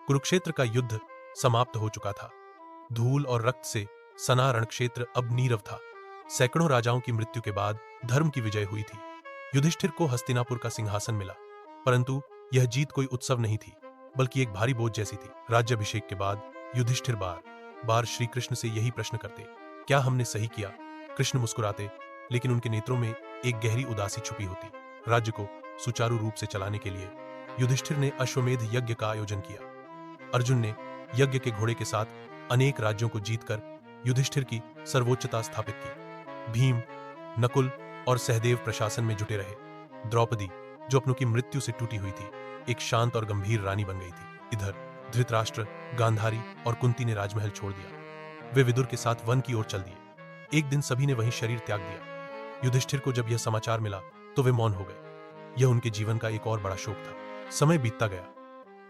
कुरुक्षेत्र का युद्ध समाप्त हो चुका था। धूल और रक्त से सना रणक्षेत्र अब नीरव था। सैकड़ों राजाओं की मृत्यु के बाद धर्म की विजय हुई थी। युधिष्ठिर को हस्तिनापुर का सिंहासन मिला, परंतु यह जीत कोई उत्सव नहीं थी, बल्कि एक भारी बोझ जैसी थी। राज्याभिषेक के बाद युधिष्ठिर बार बार श्री कृष्ण से यही प्रश्न करते, क्या हमने सही किया? कृष्ण मुस्कुराते, लेकिन उनके नेत्रों में एक गहरी उदासी छुपी होती। राज्य को सुचारू रूप से चलाने के लिए युधिष्ठिर ने अश्वमेध यज्ञ का आयोजन किया। अर्जुन ने यज्ञ के घोड़े के साथ अनेक राज्यों को जीतकर युधिष्ठिर की सर्वोच्चता स्थापित की। भीम, नकुल और सहदेव प्रशासन में जुटे रहे। द्रौपदी, जो अपनों की मृत्यु से टूटी हुई थी, एक शांत और गंभीर रानी बन गई थी। इधर धृतराष्ट्र, गांधारी और कुंती ने राजमहल छोड़ दिया। वे विदुर के साथ वन की ओर चल दिए। एक दिन सभी ने वहीं शरीर त्याग दिया। युधिष्ठिर को जब यह समाचार मिला तो वे मौन हो गए। यह उनके जीवन का एक और बड़ा शोक था। समय बीतता गया।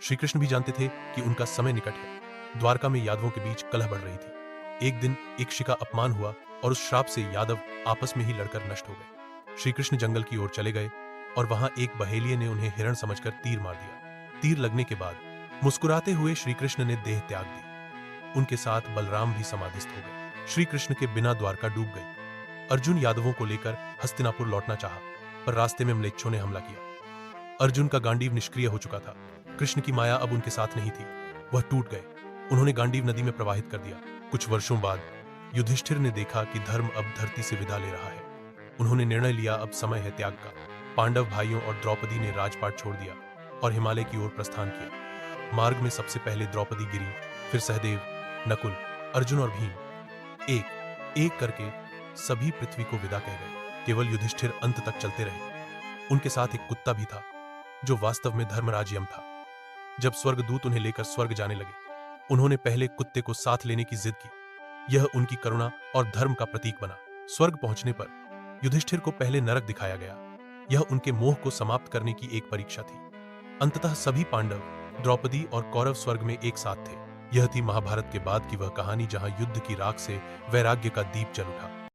श्री कृष्ण भी जानते थे कि उनका समय निकट है। द्वारका में यादवों के बीच कलह बढ़ रही थी। एक दिन एक शिका अपमान हुआ और उस श्राप से यादव आपस में ही लड़कर नष्ट हो गए। श्री कृष्ण जंगल की ओर चले गए और वहां एक बहेलिये ने उन्हें हिरण समझकर तीर मार दिया। तीर लगने के बाद मुस्कुराते हुए श्री कृष्ण ने देह त्याग दी। उनके साथ बलराम भी समाधिस्थ हो गए। श्री कृष्ण के बिना द्वारका डूब गई। अर्जुन यादवों को लेकर हस्तिनापुर लौटना चाहा, पर रास्ते में म्लेच्छों ने हमला किया। अर्जुन का गांडीव निष्क्रिय हो चुका था। कृष्ण की माया अब उनके साथ नहीं थी। वह टूट गए। उन्होंने गांडीव नदी में प्रवाहित कर दिया। कुछ वर्षों बाद युधिष्ठिर ने देखा कि धर्म अब धरती से विदा ले रहा है। उन्होंने निर्णय लिया, अब समय है त्याग का। पांडव भाइयों और द्रौपदी ने राजपाट छोड़ दिया और हिमालय की ओर प्रस्थान किया। मार्ग में सबसे पहले द्रौपदी गिरी, फिर सहदेव, नकुल, अर्जुन और भीम। एक एक करके सभी पृथ्वी को विदा कह गए। केवल युधिष्ठिर अंत तक चलते रहे। उनके साथ एक कुत्ता भी था, जो वास्तव में धर्मराज यम था। जब स्वर्गदूत उन्हें लेकर स्वर्ग जाने लगे, उन्होंने पहले कुत्ते को साथ लेने की जिद की। यह उनकी करुणा और धर्म का प्रतीक बना। स्वर्ग पहुंचने पर युधिष्ठिर को पहले नरक दिखाया गया। यह उनके मोह को समाप्त करने की एक परीक्षा थी। अंततः सभी पांडव, द्रौपदी और कौरव स्वर्ग में एक साथ थे। यह थी महाभारत के बाद की वह कहानी जहां युद्ध की राख से वैराग्य का दीप जल उठा।